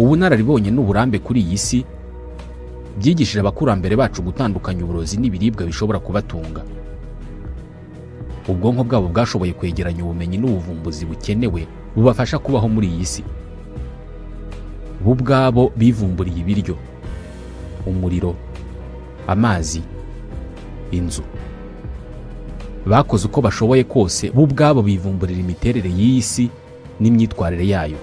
ubunararibonye n'uburambe kuri iyi si byigishije abakurambere bacu gutandukanya uburozi n'ibiribwa bishobora kubatunga. Ubwonko bwabo bwashoboye kwegeranya ubumenyi n'ubuvumbuzi bukenewe bubafasha kubaho muri iyi si. Bo ubwabo bivumburiye ibiryo, umuriro, amazi, inzu. Bakoze uko bashoboye kose bo ubwabo bivumburira imiterere y'iyi si n'imyitwarire yayo.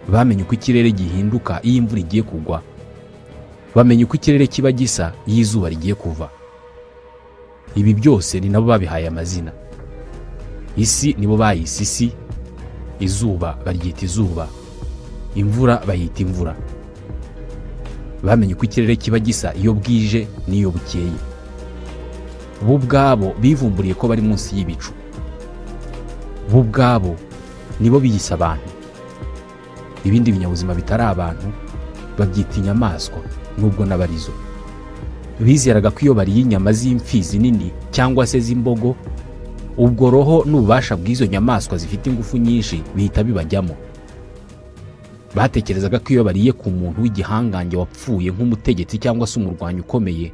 Bamenye uko ikirere gihinduka iyo imvura igiye kugwa. Bamenye uko ikirere kiba gisa iyo izuba rigiye kuva. Ibi byose ni nabo babihaye amazina. Isi nibo bayise isi, izuba baryita izuba, imvura bayita imvura. Bamenye uko ikirere kiba gisa iyo bwije n'iyo bukeye. Bo ubwabo bivumburiye ko bari munsi y'ibicu. Bo ubwabo nibo biyise abantu. Ibindi binyabuzima bitari abantu babyita inyamaswa nubwo n'abarizo. Bizeraga ko iyo bariye inyama z'imfizi nini cyangwa se z'imbogo, ubwo roho n'ububasha bw'izo nyamaswa zifite ingufu nyinshi bihita bibajyamo. Batekerezaga ko iyo bariye ku muntu w'igihangange wapfuye nk'umutegetsi cyangwa se umurwanyi ukomeye,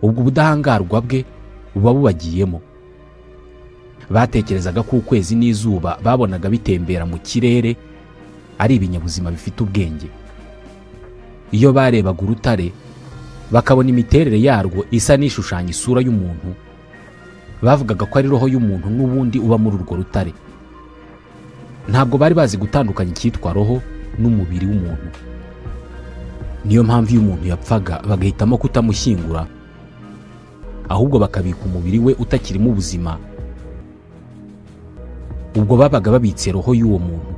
ubwo ubudahangarwa bwe buba bubagiyemo. Batekerezaga ko ukwezi n'izuba babonaga bitembera mu kirere ari ibinyabuzima bifite ubwenge. Iyo barebaga urutare bakabona imiterere yarwo isa n'ishushanya isura y'umuntu, bavugaga ko ari roho y'umuntu n'ubundi uba muri urwo rutare. Ntabwo bari bazi gutandukanya icyitwa roho n'umubiri w'umuntu. Niyo mpamvu iyo umuntu yapfaga bagahitamo kutamushyingura, ahubwo bakabika umubiri we utakirimo ubuzima. Ubwo babaga babitse roho y'uwo muntu.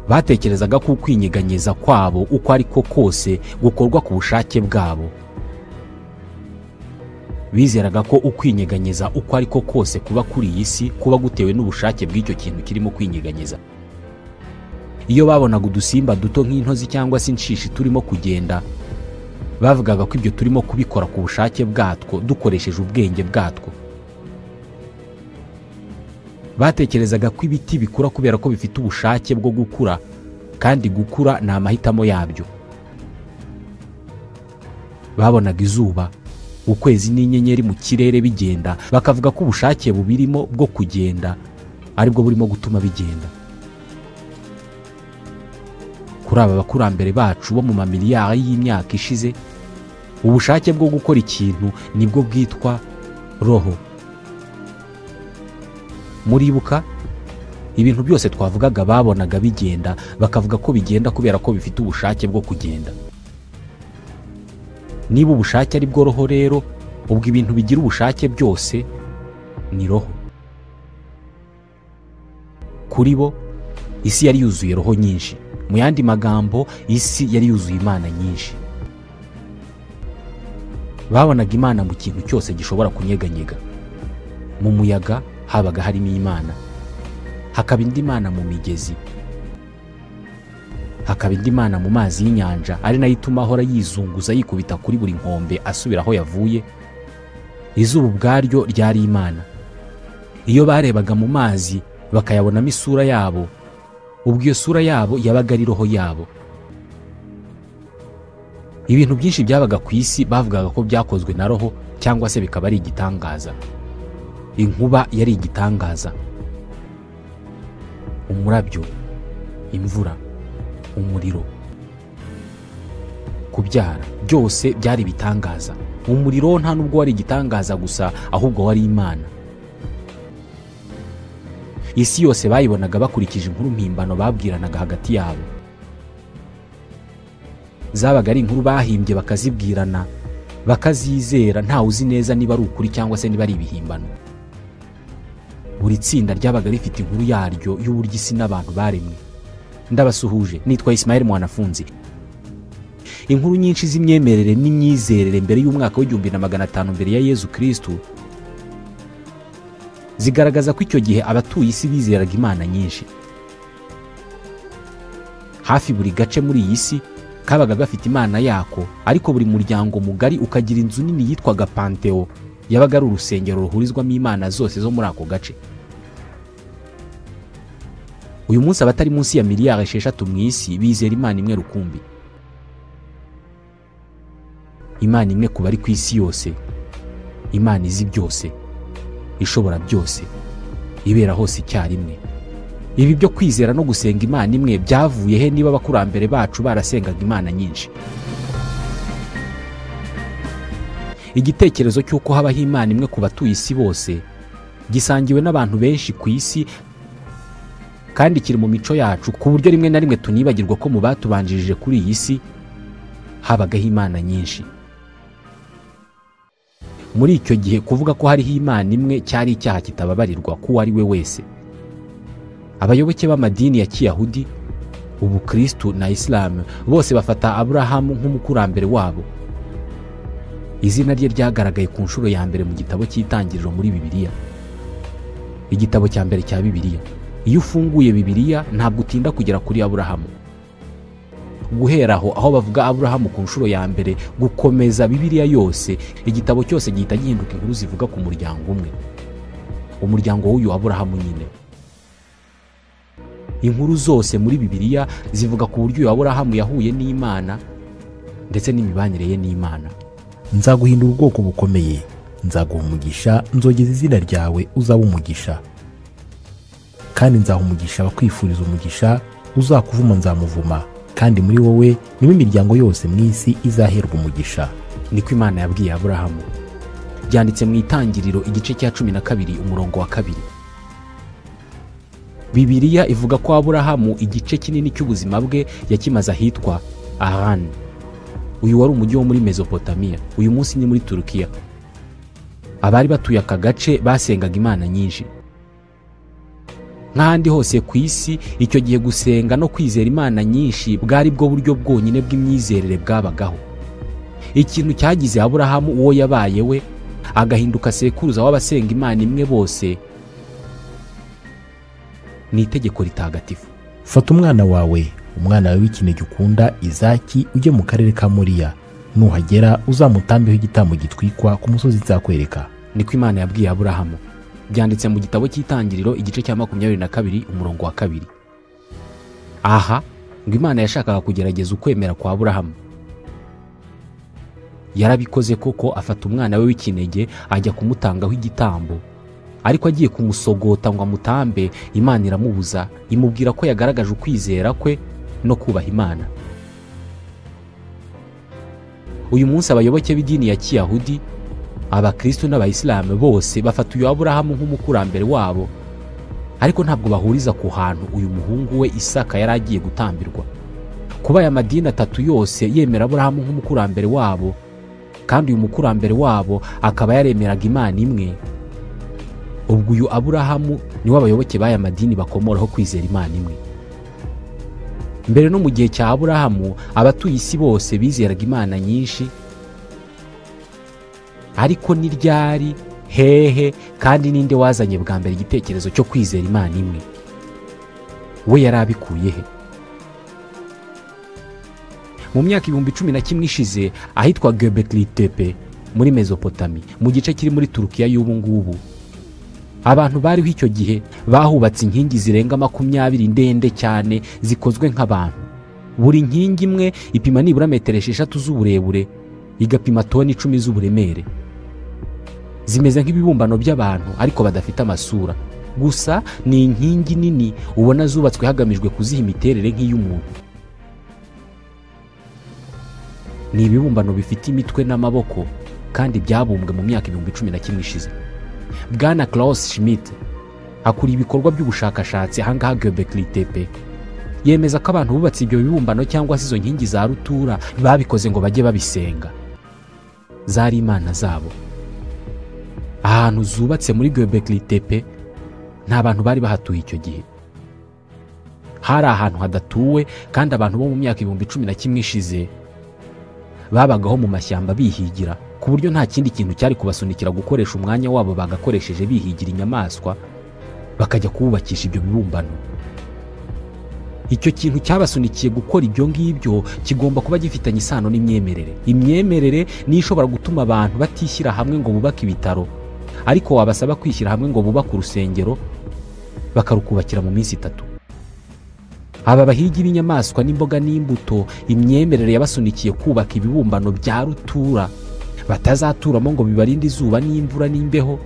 Batekerezaga ko ukwinyeganyeza kwabo uko ari ko kose gukorwa ku bushake bwabo. Bizeraga ko ukwinyeganyeza uko ari ko kose kuba kuri iyi si kuba gutewe n'ubushake bw'icyo kintu kirimo kwinyeganyeza. Iyo babonaga udusimba duto nk'intozi cyangwa se inshishi turimo kugenda, bavugaga ko ibyo turimo kubikora ku bushake bwatwo dukoresheje ubwenge bwatwo. Batekerezaga ko ibiti bikura kubera ko bifite ubushake bwo gukura, kandi gukura ni amahitamo yabyo. Babonaga izuba, ukwezi n'inyenyeri mu kirere bigenda, bakavuga ko ubushake bubirimo bwo kugenda aribwo burimo gutuma bigenda. Kuri aba bakurambere bacu bo mu mamiliyari y'imyaka ishize, ubushake bwo gukora ikintu nibwo bwitwa roho. Muribuka ibintu byose twavugaga babonaga bigenda, bakavuga ko bigenda kubera ko bifite ubushake bwo kugenda. Niba ubushake ari bwo roho rero, ubwo ibintu bigira ubushake byose ni roho. Kuri bo isi yari yuzuye roho nyinshi. Mu yandi magambo, isi yari yuzuye imana nyinshi. Babonaga imana mu kintu cyose gishobora kunyeganyega. Mu muyaga habaga harimo imana, hakaba indi mana mu migezi, hakaba indi mana mu mazi y'inyanja, ari nayo ituma ahora yizunguza yikubita kuri buri nkombe asubira aho yavuye. Izuba ubwaryo ryari imana. Iyo barebaga mu mazi bakayabonamo isura yabo, ubwo iyo sura yabo yabaga ari roho yabo. Ibintu byinshi byabaga ku isi bavugaga ko byakozwe na roho cyangwa se bikaba ari igitangaza. Inkuba yari igitangaza, umurabyo, imvura, umuriro, kubyara, byose byari ibitangaza. Umuriro nta nubwo wari igitangaza gusa, ahubwo wari imana. Isi yose bayibonaga bakurikije inkuru mpimbano babwiranaga hagati yabo. Zabaga ari inkuru bahimbye bakazibwirana, bakazizera, ntawe uzi neza niba ari ukuri cyangwa se niba ari ibihimbano. Buri tsinda ryabaga rifite inkuru yaryo y'uburyo isi n'abantu baremwe. Ndabasuhuje, nitwa Ismael Mwanafunzi. Inkuru nyinshi z'imyemerere n'imyizerere mbere y'umwaka w'1500 mbere ya Yezu Kristo zigaragaza ko icyo gihe abatuye isi bizeraga imana nyinshi. Hafi buri gace muri iyi si kabaga gafite imana yako, ariko buri muryango mugari ukagira inzu nini yitwaga Panteo, yabaga ari urusengero ruhurizwamo imana zose zo muri ako gace. uyu munsi abatari munsi ya miliyari 6 mu isi bizera Imana imwe rukumbi. Imana imwe ku bari ku isi yose, Imana izi byose, ishobora byose, ibera hose icyarimwe. Ibi byo kwizera no gusenga Imana imwe byavuye he niba abakurambere bacu barasengaga Imana nyinshi? Igitekerezo cy'uko habaho Imana imwe ku batuye isi bose gisangiwe n'abantu benshi ku isi, kandi kiri mu mico yacu ku buryo rimwe na rimwe tunibagirwa ko mu batubanjirije kuri iyi si habagaho Imana nyinshi. Muri icyo gihe kuvuga ko hariho Imana imwe cyari icyaha kitababarirwa ku ari we wese. Abayoboke b'amadini ya Kiyahudi, Ubukristo na Islam bose bafata Aburahamu nk'umukurambere wabo. Izina rye ryagaragaye ku nshuro ya mbere mu gitabo cy'Itangiriro muri Bibiliya, igitabo cya mbere cya Bibiliya. Iyo ufunguye Bibiliya ntabwo utinda kugera kuri Aburahamu. Guhera aho bavuga Aburahamu ku nshuro ya mbere gukomeza Bibiliya yose, igitabo cyose gihita gihinduka inkuru zivuga ku muryango umwe, umuryango w'uyu Aburahamu nyine. Inkuru zose muri Bibiliya zivuga ku buryo uyu Aburahamu yahuye n'Imana ndetse n'imibanire ye n'Imana. Nzaguhindura ubwoko bukomeye, nzaguha umugisha, nzogeza izina ryawe uzaba umugisha, kandi nzaha umugisha abakwifuriza umugisha, uzakuvuma nzamuvuma, kandi muri wowe niho imiryango yose mu isi izaherwa umugisha. Niko Imana yabwiye Aburahamu. Byanditse mu Itangiriro igice cya 12 umurongo wa 2. Bibiliya ivuga ko Aburahamu igice kinini cy'ubuzima bwe yakimaze ahitwa Haran. Uyu wari umujyi wo muri Mesopotamiya, uyu munsi ni muri Turukiya. Abari batuye aka gace basengaga Imana nyinshi. Nk'ahandi hose ku isi, icyo gihe gusenga no kwizera Imana nyinshi bwari bwo buryo bwonyine bw'imyizerere bwabagaho. Ikintu cyagize Aburahamu uwo yabaye we agahinduka sekuruza w'abasenga Imana imwe bose ni itegeko ritagatifu. Fata umwana wawe w'ikinege ukunda Izaki, ujye mu karere ka Moriya, nuhagera uzamutambeho igitambo gitwikwa ku musozi nzakwereka. Niko Imana yabwiye Aburahamu. Byanditse mu gitabo cy'Itangiriro igice cya 22 umurongo wa 2. Aha ngo Imana yashakaga kugerageza ukwemera kwa Aburahamu. Yarabikoze koko, afata umwana we w'ikinege ajya kumutangaho igitambo, ariko agiye kumusogota ngo amutambe, Imana iramubuza, imubwira ko yagaragaje ukwizera kwe no kubaha Imana. Uyu munsi abayoboke b'idini ya Kiyahudi, Abakristo n'Abayisilamu bose bafata uyu Aburahamu nk'umukurambere wabo, ariko ntabwo bahuriza ku hantu uyu muhungu we Isaka yari agiye gutambirwa. Kuba aya madini atatu yose yemera Aburahamu nk'umukurambere wabo, kandi uyu mukurambere wabo akaba yaremeraga Imana imwe, ubwo uyu Aburahamu niwe abayoboke b'aya madini bakomoraho kwizera Imana imwe. Mbere no mu gihe cya Aburahamu abatuye isi bose bizeraga Imana nyinshi, ariko ni ryari, hehe, kandi ninde wazanye bwa mbere igitekerezo cyo kwizera Imana imwe? We yari abikuye he? Mu myaka 11,000 ishize, ahitwa Göbekli Tepe muri Mesopotami, mu gice kiri muri Turukiya y'ubu ngubu, abantu bariho icyo gihe bahubatse inkingi zirenga 20 ndende cyane zikozwe nk'abantu. Buri nkingi imwe ipima nibura metero 6 z'uburebure, igapima toni 10 z'uburemere. Zimeze nk'ibibumbano by'abantu ariko badafite amasura, gusa ni inkingi nini ubona zubatswe hagamijwe kuziha imiterere nk'iy'umuntu. Ni ibibumbano bifite imitwe n'amaboko, kandi byabumbwe mu myaka 11,000 ishize. Bwana Klaus Schmidt akuriye ibikorwa by'ubushakashatsi ahangaha Göbekli Tepe, yemeza ko abantu bubatse ibyo bibumbano cyangwa se izo nkingi za rutura babikoze ngo bajye babisenga, zari imana zabo. Ahantu zubatse muri Göbekli Tepe nta bantu bari bahatuye icyo gihe. Hari ahantu hadatuwe, kandi abantu bo mu myaka 11,000 ishize babagaho mu mashyamba bihigira, ku buryo nta kindi kintu cyari kubasunikira gukoresha umwanya wabo bagakoresheje bihigira inyamaswa bakajya kubakisha ibyo bibumbano. Icyo kintu cyabasunikiye gukora ibyo ngibyo kigomba kuba gifitanye isano n'imyemerere. Imyemerere ni ishobora gutuma abantu batishyira hamwe ngo bubake ibitaro, ariko wabasaba kwishyira hamwe ngo bubake urusengero bakarukubakira mu minsi 3. aba bahigi b'inyamaswa n'imboga n'imbuto imyemerere yabasunikiye kubaka ibibumbano bya rutura batazaturamo ngo bibarinde izuba n'imvura n'imbeho,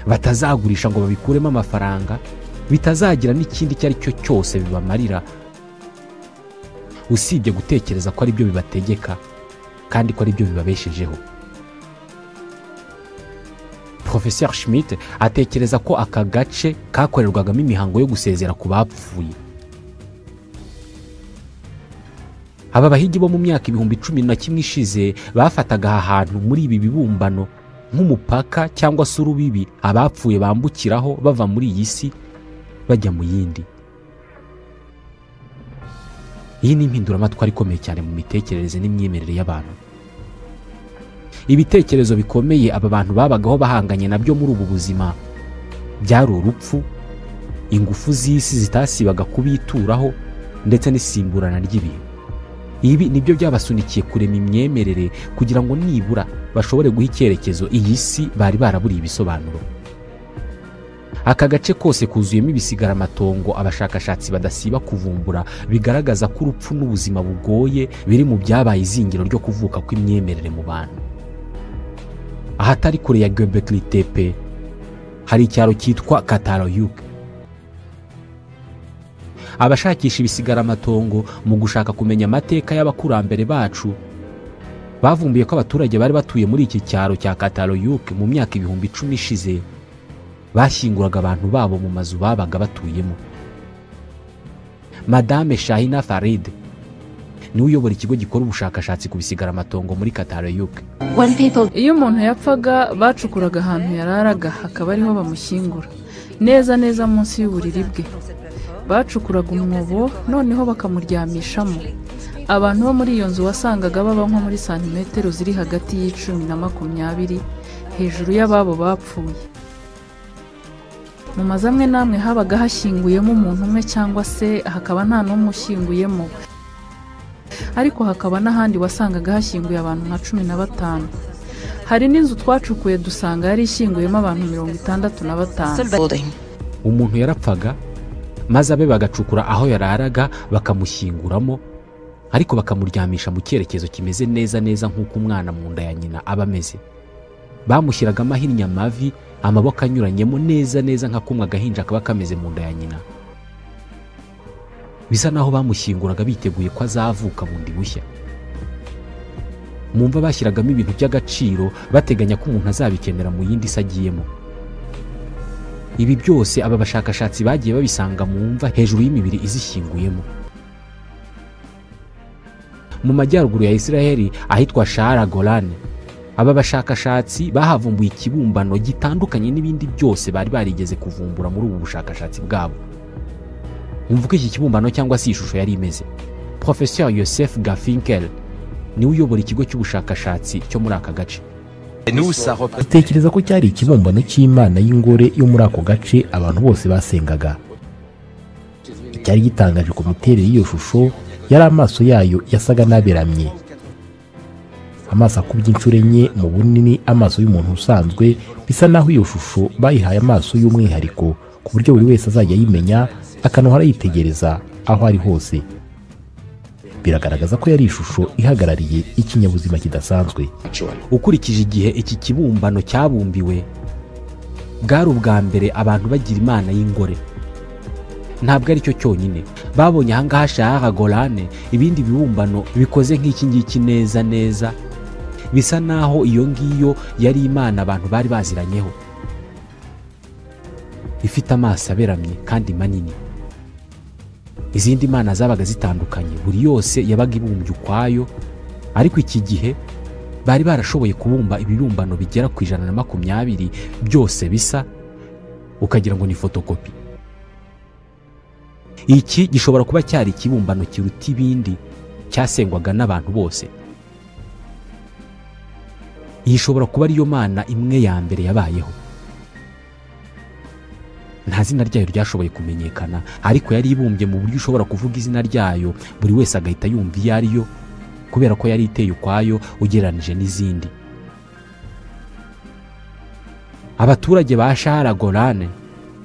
batazagurisha ngo babikuremo amafaranga, bitazagira n'ikindi icyo ari cyo cyose bibamarira usibye gutekereza ko ari byo bibategeka kandi ko ari byo bibabeshejeho. Professeur Schmidt atekereza ko aka gace kakorerwagamo imihango yo gusezera ku bapfuye. Aba bahigi bo mu myaka 11,000 ishize bafataga aha hantu muri ibi bibumbano nk'umupaka cyangwa se urubibi abapfuye bambukiraho bava muri iyi si bajya mu yindi. Iyi ni impinduramatwara ikomeye cyane mu mitekerereze n'imyemerere y'abantu. Ibitekerezo bikomeye aba bantu babagaho bahanganye nabyo muri ubu buzima byari urupfu, ingufu z'isi zitasibaga kubituraho ndetse n'isimburana ry'ibihe. Ibi nibyo byabasunikiye kurema imyemerere kugira ngo nibura bashobore guha icyerekezo iyi si bari baraburiye ibisobanuro. Aka gace kose kuzuyemo ibisigaramatongo abashakashatsi badasiba kuvumbura bigaragaza ko urupfu n'ubuzima bugoye biri mu byabaye izingiro ryo kuvuka kw'imyemerere mu bantu. Ahatari kure ya Göbekli Tepe hari icyaro cyitwa Kataroyuk. Abashakisha ibisigaramatongo mu gushaka kumenya amateka y'abakurambere bacu bavumbuye ko abaturage bari batuye muri iki cyaro cya Kataroyuk mu myaka 10,000 ishize bashyinguraga abantu babo mu mazu babaga batuyemo. Madame Shahina Farid ni uyobora ikigo gikora ubushakashatsi ku bisigaramatongo muri Kataroyuk. Iyo umuntu yapfaga bacukuraga ahantu yararaga hakaba ariho bamushyingura neza neza munsi y'uburiri bwe. Bacukuraga umwobo noneho bakamuryamishamo. Abantu bo muri iyo nzu wasangaga baba nko muri santimetero ziri hagati y'10 na 20 hejuru y'ababo bapfuye. Mu mazu amwe namwe habaga hashyinguyemo umuntu umwe cyangwa se hakaba nta n'umwe ushyinguyemo, ariko hakaba n'ahandi wasangaga hashyinguye abantu nka 15. Hari n'inzu twacukuye dusanga yari ishyinguyemo abantu 65. Umuntu yarapfaga maze abe bagacukura aho yararaga bakamushyinguramo, ariko bakamuryamisha mu cyerekezo kimeze neza neza nk'uko umwana mu nda ya nyina aba ameze. Bamushyiragamo ahinnye amavi, amaboko anyuranyemo neza neza nka kumwe agahinja kaba kameze mu nda ya nyina. Bisa naho bamushyinguraga biteguye ko azavuka bundi bushya. Mumva bashyiragamo ibintu by'agaciro bateganya ko umuntu azabikenera mu yindi se agiyemo. Ibi byose aba bashakashatsi bagiye babisanga mu mva hejuru y'imibiri izishyinguyemo. Mu majyaruguru ya Israeli ahitwa Shara Golan, aba bashakashatsi bahavumbuye ikibumbano gitandukanye n'ibindi byose bari barigeze kuvumbura muri ubu bushakashatsi bwabo. Umvuga iki kibumbano cyangwa se ishusho yari imeze. Professeur Yosef Gafinkel ni uyobora ikigo cy'ubushakashatsi cyo muri aka gace. Tekereza ko cyari ikibumbano cy'Imana y'ingore yo muri ako gace abantu bose basengaga. Icyari gitangaje ku miterere y'iyo shusho yari amaso yayo yasaga n'aberamye. Amaso akubye inshuro enye mu bunini amaso y'umuntu usanzwe, bisa naho iyo shusho bayihaye amaso y'umwihariko ku buryo buri wese azajya yimenya akanohora yitegereza aho ari hose. Biragaragaza ko yari ishusho ihagarariye ikinyabuzima kidasanzwe. Ukurikije igihe iki kibumbano cyabumbiwe, bwari ubwa mbere abantu bagira Imana y'ingore. Ntabwo ari cyo cyonyine. Babonye ahangaha Shara Golan ibindi bibumbano bikoze nk'iki ngiki neza neza, bisa naho iyo ngiyo yari Imana abantu bari baziranyeho, ifite amaso aberamye kandi manini. Izindi Imana zabaga zitandukanye, buri yose yabaga ibumbye ukwayo, ariko iki gihe bari barashoboye kubumba ibibumbano bigera ku 120 byose bisa ukagira ngo ni fotokopi. Iki gishobora kuba cyari ikibumbano kiruta ibindi cyasengwaga n'abantu bose. Iyi ishobora kuba ariyo Mana imwe ya mbere yabayeho. Nta zina ryayo ryashoboye kumenyekana, ariko yari ibumbye mu buryo ushobora kuvuga izina ryayo buri wese agahita yumva iyo ariyo, kubera ko yari iteye ukwayo ugereranije n'izindi. Abaturage ba Shara Golan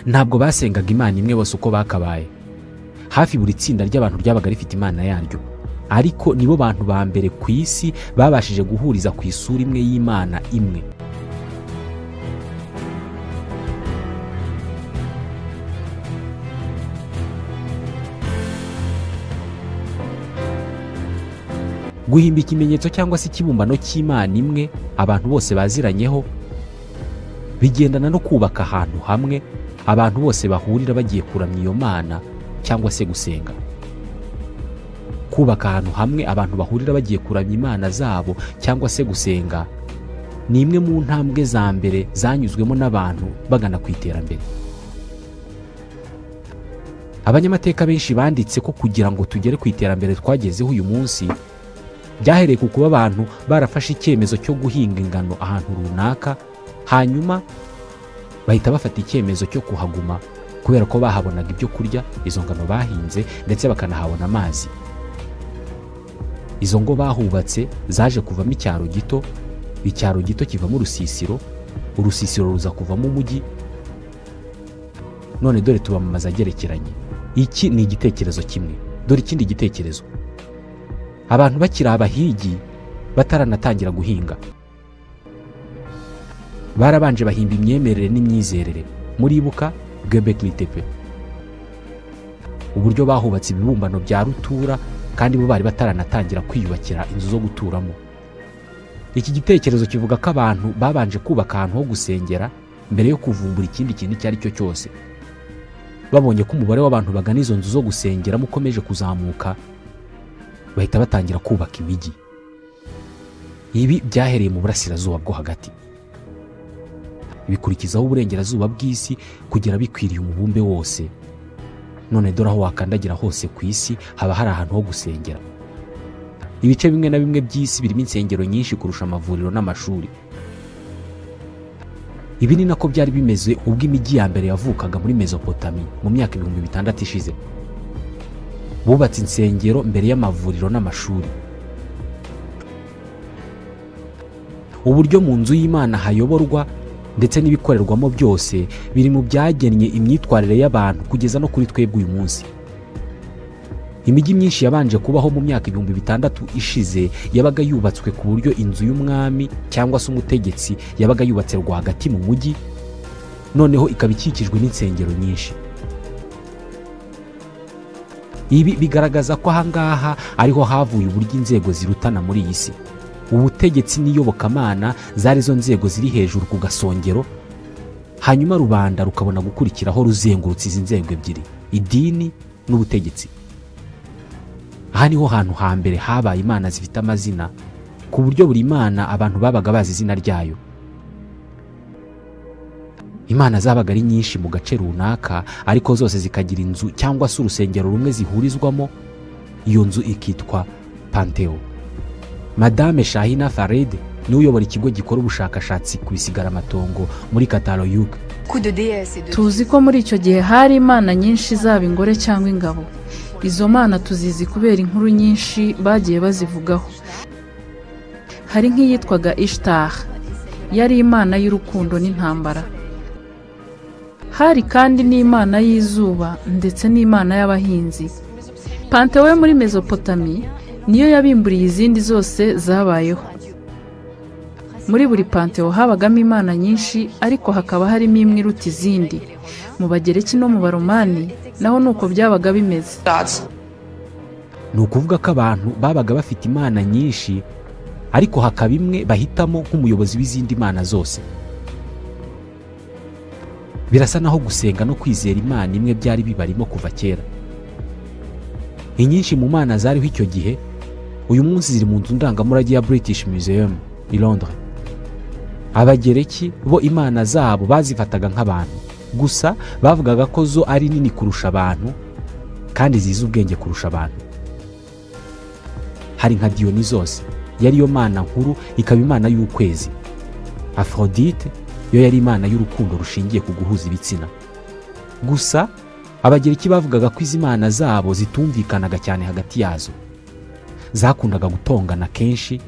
ntabwo basengaga Imana imwe bose uko bakabaye. hafi buri tsinda ry'abantu ryabaga rifite imana yaryo, ariko nibo bantu ba mbere ku isi babashije guhuriza ku isura imwe y'imana imwe. Guhimba ikimenyetso cyangwa se ikibumbano cy'imana imwe abantu bose baziranyeho bigendana no kubaka ahantu hamwe abantu bose bahurira bagiye kuramya iyo mana cyangwa se gusenga. Kubaka ahantu hamwe abantu bahurira bagiye kuramya imana zabo cyangwa se gusenga ni imwe mu ntambwe za mbere zanyuzwemo n'abantu bagana ku iterambere. Abanyamateka benshi banditse ko kugira ngo tugere ku iterambere twagezeho uyu munsi byahereye ku kuba abantu barafashe icyemezo cyo guhinga ingano ahantu runaka, hanyuma bahita bafata icyemezo cyo kuhaguma kubera ko bahabonaga ibyo kurya izo ngano bahinze ndetse bakanahabona amazi. Izo ngo bahubatse zaje kuvamo icyaro gito, icyaro gito kivamo urusisiro, urusisiro ruza kuvamo umujyi, none dore tuba mu mazu agerekeranye. Iki ni igitekerezo kimwe. Dore ikindi gitekerezo. Abantu bakiri abahigi bataranatangira guhinga, barabanje bahimba imyemerere n'imyizerere. Muribuka Göbekli Tepe, uburyo bahubatse ibibumbano bya rutura kandi bo bari bataranatangira kwiyubakira inzu zo guturamo. Iki gitekerezo kivuga ko abantu babanje kubaka ahantu ho gusengera mbere yo kuvumbura ikindi kintu icyo ari cyo cyose. Babonye ko umubare w'abantu bagana izo nzu zo gusengeramo ukomeje kuzamuka, bahita batangira kubaka imijyi. Ibi byahereye mu burasirazuba bwo hagati, bikurikizaho uburengerazuba bw'isi kugera bikwiriye umubumbe wose. None dore aho wakandagira hose ku isi haba hari ahantu ho gusengera. Ibice bimwe na bimwe by'isi birimo insengero nyinshi kurusha amavuriro n'amashuri. Ibi ni nako byari bimeze ubwo imijyi ya mbere yavukaga muri Mesopotami mu myaka 600 ishize. Bubatse insengero mbere y'amavuriro n'amashuri. Uburyo mu nzu y'Imana hayoborwa ndetse n'ibikorerwamo byose biri mu byagennye imyitwarire y'abantu kugeza no kuri twebwe uyu munsi. Imijyi myinshi yabanje kubaho mu myaka 600 ishize yabaga yubatswe ku buryo inzu y'umwami cyangwa se umutegetsi yabaga yubatse rwagati mu mujyi, noneho ikaba ikikijwe n'insengero nyinshi. Ibi bigaragaza ko ahangaha ariho havuye uburyo inzego zirutana muri iyi si. Ubutegetsi n'iyobokamana zari zo nzego ziri hejuru ku gasongero, hanyuma rubanda rukabona gukurikiraho ruzengurutse izi nzego ebyiri, idini n'ubutegetsi. Aha niho hantu hambere habaye imana zifite amazina, ku buryo buri imana abantu babaga bazi izina ryayo. Imana zabaga ari nyinshi mu gace runaka, ariko zose zikagira inzu cyangwa se urusengero rumwe zihurizwamo. Iyo nzu ikitwa Panteo. Madame Shahina Farid ni uyobora ikigo gikora ubushakashatsi ku bisigaramatongo muri Catalogne. Tuzi ko muri icyo gihe hari imana nyinshi zaba ingore cyangwa ingabo. Izo mana tuzizi kubera inkuru nyinshi bagiye bazivugaho. Hari nk'iyitwaga Ishtar, yari imana y'urukundo n'intambara. Hari kandi n'imana y'izuba ndetse n'imana y'abahinzi. Panteo yo muri Mesopotami niyo yabimburiye izindi zose zabayeho. Muri buri Panteo habagamo imana nyinshi, ariko hakaba harimo imwe iruta izindi. Mu Bagereki no mu Baromani naho nuko byabaga bimeze. Ni ukuvuga ko abantu babaga bafite imana nyinshi, ariko hakaba imwe bahitamo nk'umuyobozi w'izindi mana zose. Birasa naho gusenga no kwizera imana imwe byari bibarimo kuva kera. Inyinshi mu mana zariho icyo gihe uyu munsi ziri mu nzu ndangamurage ya British Museum i Londres. Abagereki bo imana zabo bazifataga nk'abantu, gusa bavugaga ko zo ari nini kurusha abantu kandi zizi ubwenge kurusha abantu. Hari nka Dionysos, yari yo mana nkuru, ikaba imana y'ukwezi. Aphrodite yo yari imana y'urukundo rushingiye ku guhuza ibitsina. Gusa Abagereki bavugaga ko izi mana zabo zitumvikanaga cyane hagati yazo. Zakundaga gutongana kenshi,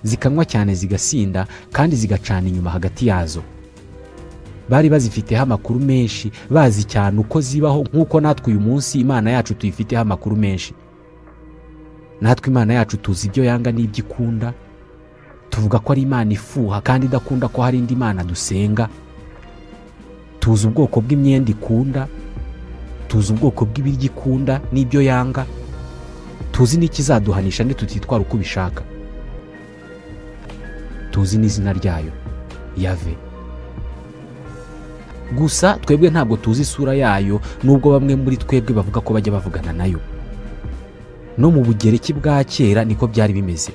zikanywa cyane zigasinda kandi zigacana inyuma hagati yazo. bari bazifiteho amakuru menshi, bazi cyane uko zibaho nk'uko natwe uyu munsi Imana yacu tuyifiteho amakuru menshi. Natwe Imana yacu tuzi ibyo yanga n'ibyo ikunda, tuvuga ko ari Imana ifuha kandi idakunda ko hari indi Mana dusenga. Tuzi ubwoko bw'imyenda ikunda, tuzi ubwoko bw'ibiryo ikunda n'ibyo yanga, tuzi n'ikizaduhanisha tutitwara uko bishaka. Tuzi n'izina ryayo, Yave. Gusa twebwe ntabwo tuzi isura yayo, nubwo bamwe muri twebwe bavuga ko bajya bavugana nayo. No mu Bugereki bwa kera niko byari bimeze.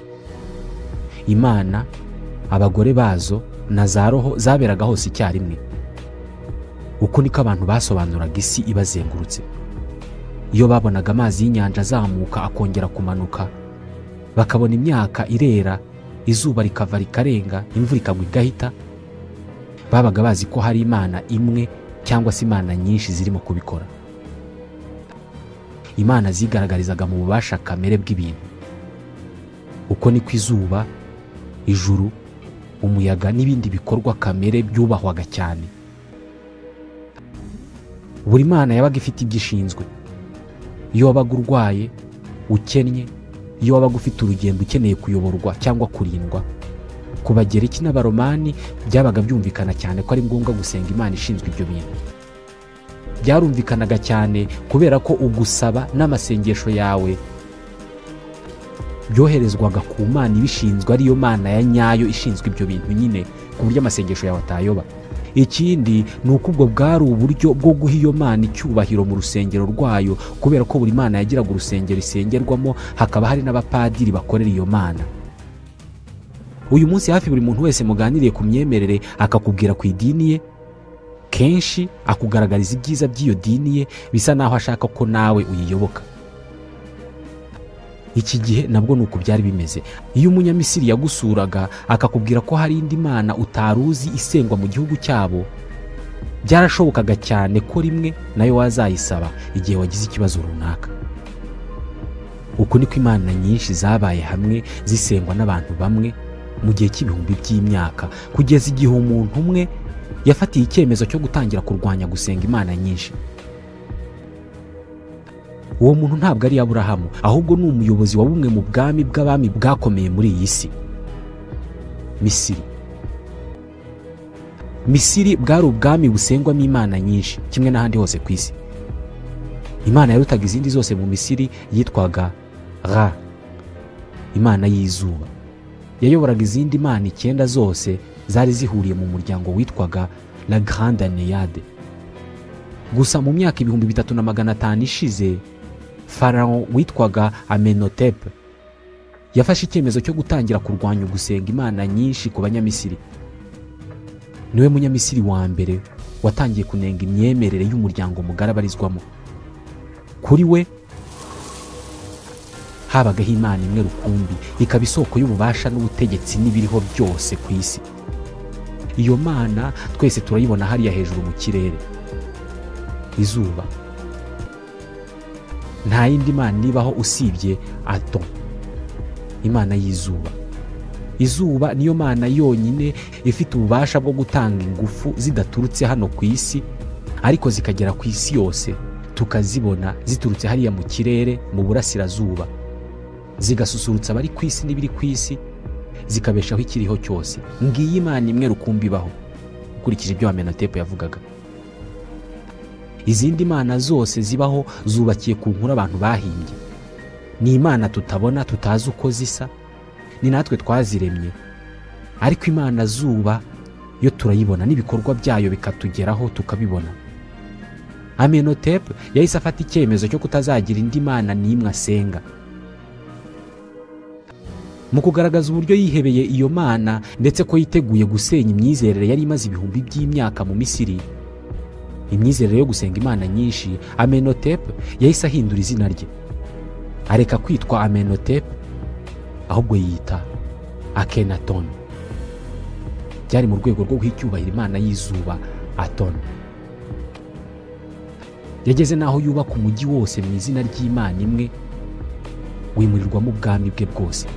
Imana, abagore bazo na za roho zaberaga hose icyarimwe. Uko niko abantu basobanuraga isi ibazengurutse. Iyo babonaga amazi y'inyanja azamuka akongera kumanuka, bakabona imyaka irera, izuba rikava rikarenga, imvura ikagwa igahita, babaga bazi ko hari Imana imwe cyangwa se Imana nyinshi zirimo kubikora. Imana zigaragarizaga mu bubasha kamere bw'ibintu. Uko niko izuba, ijuru, umuyaga n'ibindi bikorwa kamere byubahwaga cyane. Buri Mana yabaga ifite ibyo ishinzwe. Iyo wabaga urwaye, ukennye, iyo wabaga ufite urugendo ukeneye kuyoborwa cyangwa kurindwa, ku Bagereki n'Abaromani byabaga byumvikana cyane ko ari ngombwa gusenga Imana ishinzwe ibyo bintu. Byarumvikanaga cyane kubera ko ugusaba n'amasengesho yawe byoherezwaga ku Mana ibishinzwe, ariyo Mana ya nyayo ishinzwe ibyo bintu nyine, ku buryo amasengesho yawe atayoba. Ikindi ni uko ubwo bwari uburyo bwo guha iyo Mana icyubahiro mu rusengero rwayo, kubera ko buri Mana yagiraga urusengero isengerwamo, hakaba hari n'abapadiri bakorera iyo Mana. Uyu munsi hafi buri muntu wese muganiriye ku myemerere akakubwira ku idini ye, kenshi akugaragariza ibyiza by'iyo dini ye, bisa naho ashaka ko nawe uyiyoboka. Iki gihe nabwo nuko byari bimeze. Iyo umunyamisiri yagusuraga akakubwira ko hari indi Mana utaruzi isengwa mu gihugu cyabo, byarashobokaga cyane ko rimwe nayo wazayisaba igihe wagize ikibazo runaka. Uko niko Imana nyinshi zabaye hamwe zisengwa n'abantu bamwe mu gihe cy'ibihumbi by'imyaka, kugeza igihe umuntu umwe yafatiye icyemezo cyo gutangira kurwanya gusenga Imana nyinshi. Uwo muntu ntabwo ari Aburahamu, ahubwo ni umuyobozi wa bumwe mu bwami bw'abami bwakomeye muri iyi si, Misiri. Misiri bwari ubwami busengwamo Imana nyinshi kimwe n'ahandi hose ku isi. Imana yarutaga izindi zose mu Misiri yitwaga Ra, Imana y'izuba. Yayoboraga izindi Mana 9 zose zari zihuriye mu muryango witwaga La Grande Neyade. Gusa mu myaka 3500 ishize, Farawo witwaga Amenhotep yafashe icyemezo cyo gutangira kurwanya gusenga Imana nyinshi ku Banyamisiri. Niwe Munyamisiri wa mbere watangiye kunenga imyemerere y'umuryango mugari abarizwamo. Kuri we habagaho Imana imwe rukumbi, ikaba isoko y'ububasha n'ubutegetsi n'ibiriho byose ku isi. Iyo Mana twese turayibona hariya hejuru mu kirere, izuba. Nta yindi Mana ibaho usibye Aton, Imana y'izuba. Izuba niyo Mana yonyine ifite ububasha bwo gutanga ingufu zidaturutse hano ku isi, ariko zikagera ku isi yose, tukazibona ziturutse hariya mu kirere mu burasirazuba, zigasusurutsa abari ku isi n'ibiri ku isi, zikabeshaho ikiriho cyose. Ngiyi Imana imwe rukumbi ibaho, ukurikije ibyo Amenhotep yavugaga. Izindi Mana zose zibaho zubakiye ku nkuru abantu bahimbye. Ni Imana tutabona, tutazi uko zisa, ni natwe twaziremye. Ariko Imana zuba yo turayibona, n'ibikorwa byayo bikatugeraho tukabibona. Amenhotep yahise afata icyemezo cyo kutazagira indi Mana n'imwe asenga. Mu kugaragaza uburyo yihebeye iyo Mana ndetse ko yiteguye gusenya imyizerere yari imaze ibihumbi by'imyaka mu Misiri, imyizerere yo gusenga Imana nyinshi, Amenhotep yahise ahindura izina rye. Areka kwitwa Amenhotep, ahubwo yita Akhenaton. Byari mu rwego rwo guhicyubahira Imana y'izuba, Aton. Yageze naho yubaka umujyi wose mu izina ry'Imana imwe, wimurirwamo ubwami bwe bwose.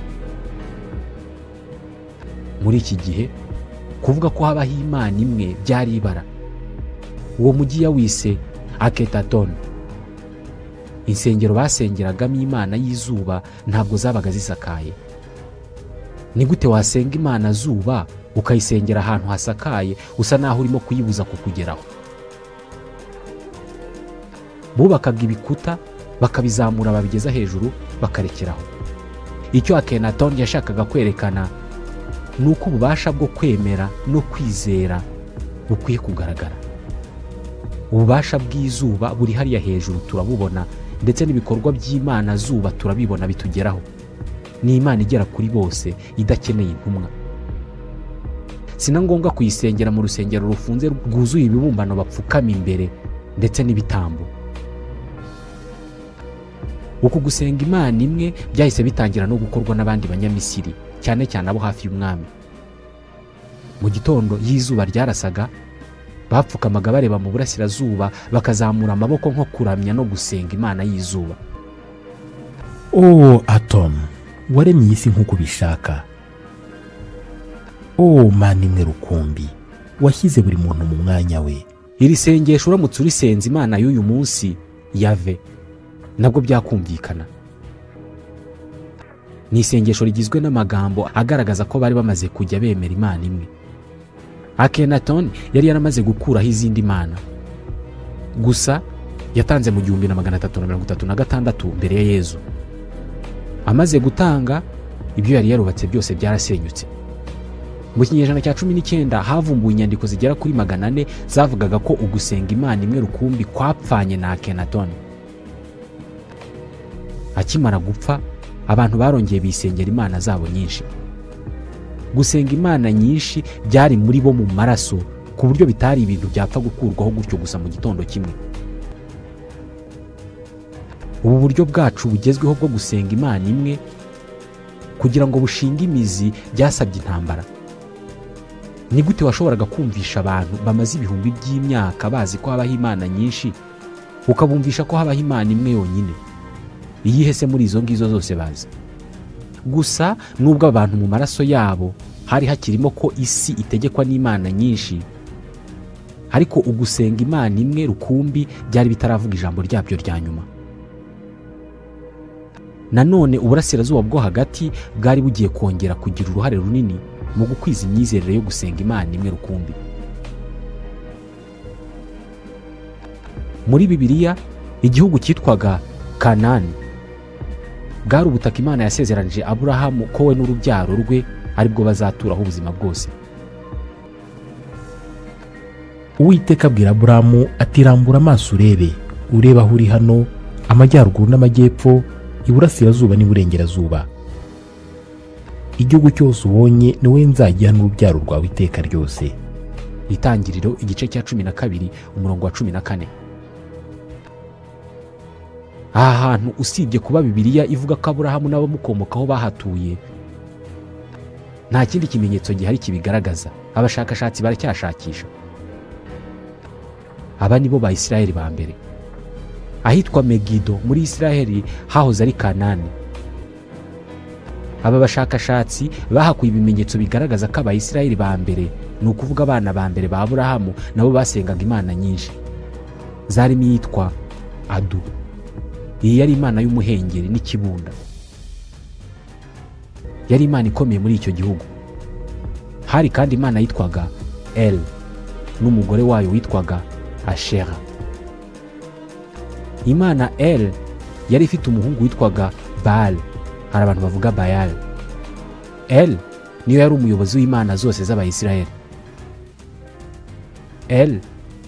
Muri iki gihe kuvuga ko habaho Imana imwe byari ibara, uwo mujyi yawise Akenaton. Insengero basengeragamo imana y'izuba ntabwo zabaga zisakaye. Ni gute wasenga imana zuba ukayisengera ahantu hasakaye usa naho urimo kuyibuza kukugeraho? Bubakaga ibikuta bakabizamura babigeza hejuru bakarekeraho. Icyo Akenaton yashakaga kwerekana ni uko ububasha bwo kwemera no kwizera bukwiye kugaragara. Ububasha bw'izuba buri hariya hejuru turabubona, ndetse n'ibikorwa by'imana zuba turabibona bitugeraho. Ni imana igera kuri bose idakeneye intumwa. Sina ngombwa kuyisengera mu rusengero rufunze rwuzuye ibibumbano bapfukama imbere ndetse n'ibitambo. Uku gusenga imana imwe byahise bitangira no gukorwa n'abandi banyamisiri, cyane cyane abo hafi y'umwami. Mu gitondo y'izuba ryarasaga, bapfukamaga bareba mu burasirazuba bakazamura amaboko nko kuramya no gusenga imana y'izuba. Atom, waremye isi nk'uko ubishaka. Mana imwe rukumbi, washyize buri muntu mu mwanya we. Iri sengesho uramutse urisenze imana y'uyu munsi Yave, nabwo byakumvikana. Ni isengesho rigizwe n'amagambo agaragaza ko bari bamaze kujya bemera imana imwe. Akenaton yari yaramaze gukuraho izindi mana, gusa yatanze mu 1336 mbere ya Yezu. Amaze gutanga, ibyo yari yarubatse byose byarasenyutse. Mu kinyejana cya 19 havumbuwe inyandiko zigera kuri 400 zavugaga ko ugusenga imana imwe rukumbi kwapfanye na Akenaton. Akimara gupfa, abantu barongeye bisengera imana zabo nyinshi. Gusenga imana nyinshi byari muri bo mu maraso, ku buryo bitari ibintu byapfa gukurwaho gutyo gusa mu gitondo kimwe. Ubu buryo bwacu bugezweho bwo gusenga imana imwe kugira ngo bushinge imizi byasabye intambara. Ni gute washoboraga kumvisha abantu bamaze ibihumbi by'imyaka bazi ko habaho imana nyinshi ukabumvisha ko habaho imana imwe yonyine? Iyihe se muri izo ngizo zose bazi? Gusa nubwo abantu mu maraso yabo hari hakirimo ko isi itegekwa n'imana nyinshi, ariko ugusenga imana imwe rukumbi byari bitaravuga ijambo ryabyo rya nyuma. Nanone uburasirazuba bwo hagati bwari bugiye kongera kugira uruhare runini mu gukwiza imyizerere yo gusenga imana imwe rukumbi. Muri Bibiliya, igihugu cyitwaga Kanani bwari ubutaka imana yasezeranije Aburahamu ko we n'urubyaro rwe aribwo bazaturaho ubuzima bwose. Uwiteka abwira Aburahamu ati, rambura amaso urebe aho uri hano, amajyaruguru n'amajyepfo, iburasirazuba n'iburengerazuba. Igihugu cyose ubonye ni wowe nzagiha n'urubyaro rwawe iteka ryose. Itangiriro igice cya 12 umurongo wa 14. Aha hantu usibye kuba Bibiliya ivuga ko Aburahamu n'abamukomokaho bahatuye, nta kindi kimenyetso gihari kibigaragaza. Abashakashatsi baracyashakisha. Aba nibo ba Isiraheli ba mbere. Ahitwa Megido muri Isiraheli hahoze ari Kanani. Aba bashakashatsi bahakuye ibimenyetso bigaragaza ko Abayisiraheli ba mbere, ni ukuvuga abana ba mbere ba Aburahamu, nabo basengaga imana nyinshi. Zarimo iyitwa Adu. Iyi yari imana y'umuhengeri n'ikibunda. Yari imana ikomeye muri icyo gihugu. Hari kandi imana yitwaga El n'umugore wayo witwaga Ashera. Imana El yari ifite umuhungu witwaga Baal. Hari abantu bavuga Bayal. El niyo yari umuyobozi w'imana zose z'Abayisiraheli. El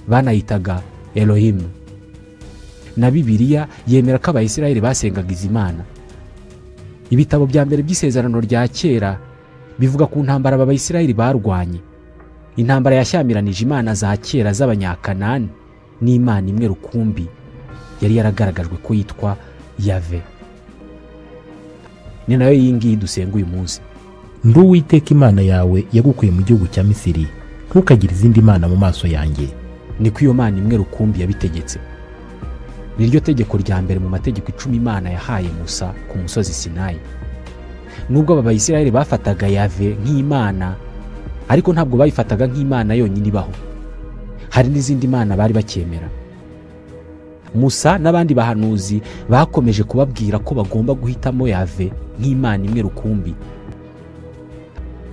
banayitaga Elohim. Na Bibiliya yemera ko Abayisiraheli basengaga izi mana. Ibitabo bya mbere by'isezerano rya kera bivuga ku ntambara Abayisiraheli barwanye. Intambara yashyamiranyije imana za kera z'Abanyakanani n'imana imwe rukumbi yari yaragaragajwe ko yitwa Yave. Ni nayo yingiye dusenga uyu munsi. Ndi Uwiteka imana yawe yagukuye mu gihugu cya Misiri, ntukagire izindi mana mu maso yanjye. Niko iyo mana imwe rukumbi yabitegetse. Niryo tegeko rya mbere mu mategeko 10 Imana yahaye Musa ku musozi Sinayi. Nubwo Abayisiraheli bafataga Yave nk'imana, ariko ntabwo bayifataga nk'imana yonyine ibaho. hari n'izindi mana bari bacyemera. Musa n'abandi bahanuzi bakomeje kubabwira ko bagomba guhitamo Yahve nk'Imana imwe rukumbi,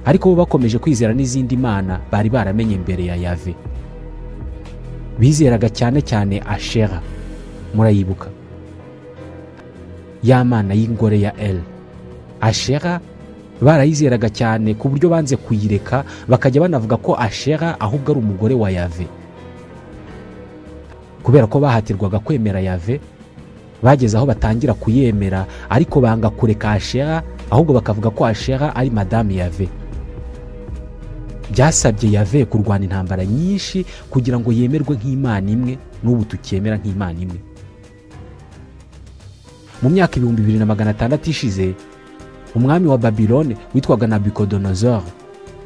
ariko bo bakomeje kwizera n'izindi mana bari baramenye mbere ya Yahve. Bizeraga cyane cyane Ashera, murayibuka, ya mana y'ingore ya El. Ashera barayizeraga cyane ku buryo banze kuyireka, bakajya banavuga ko Ashera ahubwo ari umugore wa Yahve. Kubera ko bahatirwaga kwemera Yahve, bageze aho batangira kuyemera, ariko banga kureka Ashera, ahubwo bakavuga ko Ashera ari madame Yahve. Byasabye Yahve kurwana intambara nyinshi kugira ngo yemerwe nk'Imana imwe, n'ubu tucyemera nk'Imana imwe. Mu myaka 2600 ishize, umwami wa Babilone witwaga Nabucodonosor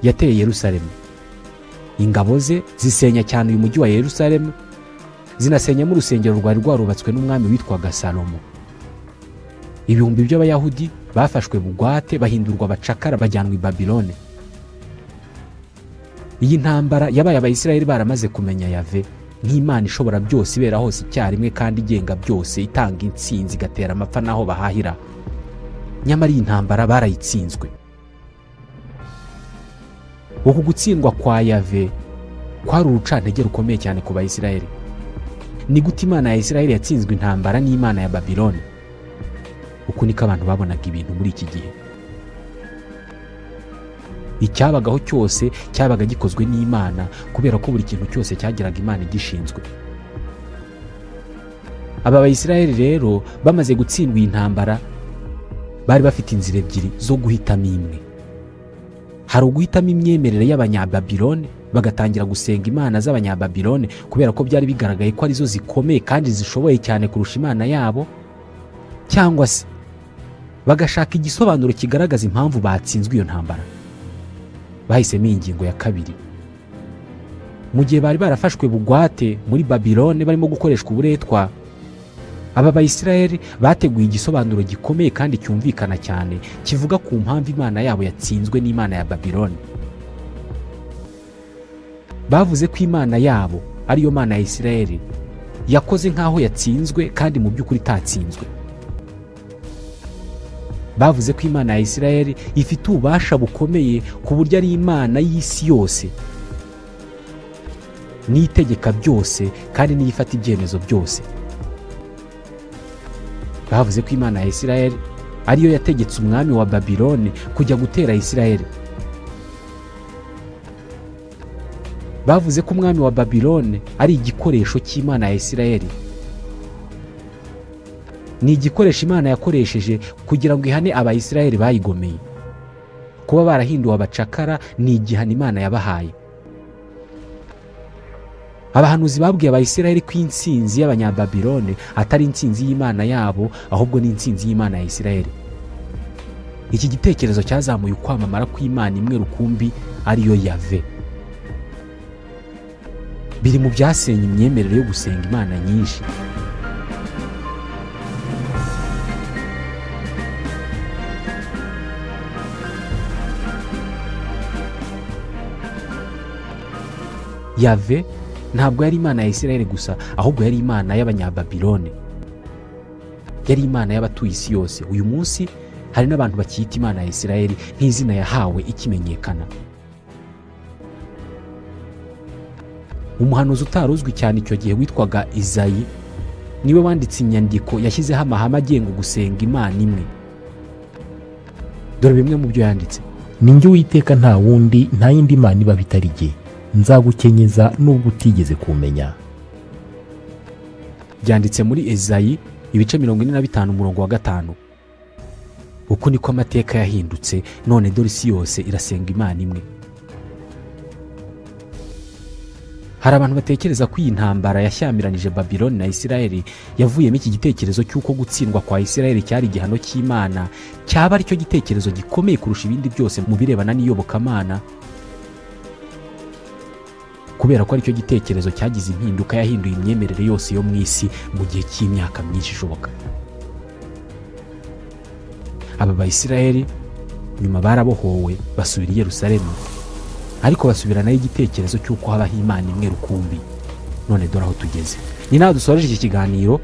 yateye Yerusalemu. Ingabo ze zisenya cyane uyu mujyi wa Yerusalemu, zinasenyamo urusengero rwari rwarubatswe n'umwami witwaga Salomo. Ibihumbi by'Abayahudi bafashwe bugwate, bahindurwa abacakara, bajyanwa i Babilone. Iyi ntambara yabaye Abayisiraheli baramaze kumenya Yahve nk'Imana ishobora byose, ibera hose icyarimwe kandi igenga byose, itanga intsinzi, igatera amapfa n'aho bahahira. Nyamara iyi ntambara barayitsinzwe. Uku gutsindwa kwa Yahve kwari urucantege rukomeye cyane ku Bayisiraheli. Ni gute Imana ya Isiraheli yatsinzwe intambara n'Imana ya Babilone? Uku niko abantu babonaga ibintu muri iki gihe. Icyabagaho cyose cyabaga gikozwe n'Imana, kubera ko buri kintu cyose cyagiraga Imana igishinzwe. Aba Bayisiraheli rero bamaze gutsindwa iyi ntambara, bari bafite inzira ebyiri zo guhitamo imwe. Hari uguhitamo imyemerere y'Abanyababilone, bagatangira gusenga imana z'Abanyababilone kubera ko byari bigaragaye ko arizo zikomeye kandi zishoboye cyane kurusha Imana yabo, cyangwa se bagashaka igisobanuro kigaragaza impamvu batsinzwe iyo ntambara. Bahisemo ingingo ya kabiri. Mu gihe bari barafashwe bugwate muri Babilone barimo gukoreshwa uburetwa, aba Bayisiraheli bateguye igisobanuro gikomeye kandi cyumvikana cyane kivuga ku mpamvu Imana yabo yatsinzwe n'Imana ya Babilone. Bavuze ko Imana yabo ariyo Mana ya Isiraheli yakoze nk'aho yatsinzwe kandi mu by'ukuri itatsinzwe. Bavuze ko Imana ya Isiraheli ifite ububasha bukomeye ku buryo ari Imana y'isi yose, niyitegeka byose kandi niyifata ibyemezo byose. Bavuze ko Imana ya Isiraheli ariyo yategetse umwami wa Babilone kujya gutera Isiraheli. Bavuze ko umwami wa Babilone ari igikoresho cy'Imana ya Isiraheli. Ni igikoresho Imana yakoresheje kugira ngo ihane Abayisiraheli bayigomeye. Kuba barahinduwe abacakara ni igihano Imana yabahaye. Abahanuzi babwiye Abayisiraheli ko intsinzi y'Abanyababilone atari intsinzi y'Imana yabo, ahubwo ni intsinzi y'Imana ya Isiraheli. Iki gitekerezo cyazamuye ukwamamara kw'Imana imwe rukumbi ariyo Yahve. Biri mu byasenye imyemerere yo gusenga imana nyinshi. Yahve ntabwo yari Imana ya Isiraheli gusa, ahubwo yari Imana y'Abanyababilone. Yari Imana y'abatuye isi yose. Uyu munsi hari n'abantu bakiyita Imana ya Isiraheli nk'izina yahawe ikimenyekana. Umuhanuzi utaruzwi cyane icyo gihe witwaga Izayi niwe wanditse inyandiko yashyizeho amahame agenga gusenga Imana imwe. Dore bimwe mu byo yanditse. Ni njye Uwiteka, nta wundi, nta yindi Mana iba bitari jye. Nzagukenyeza nubwo utigeze kumenya. Byanditse muri Izayi ibice 45 umurongo wa 5. Uko niko amateka yahindutse, none dore isi yose irasenga Imana imwe. Hari abantu batekereza ko iyi ntambara yashyamiranyije Babiloni na Isiraheli yavuyemo iki gitekerezo cy'uko gutsindwa kwa Isiraheli cyari igihano cy'Imana, cyaba ari cyo gitekerezo gikomeye kurusha ibindi byose mu birebana n'iyobokamana, kubera ko ari cyo gitekerezo cyagize impinduka yahinduye imyemerere yose yo mu isi mu gihe cy'imyaka myinshi ishoboka. Aba Bayisiraheli nyuma barabohowe basubira i Yerusalemu, ariko basubiranayo igitekerezo cy'uko habaho Imana imwe rukumbi. none dore aho tugeze. Ni naho dusoreje iki kiganiro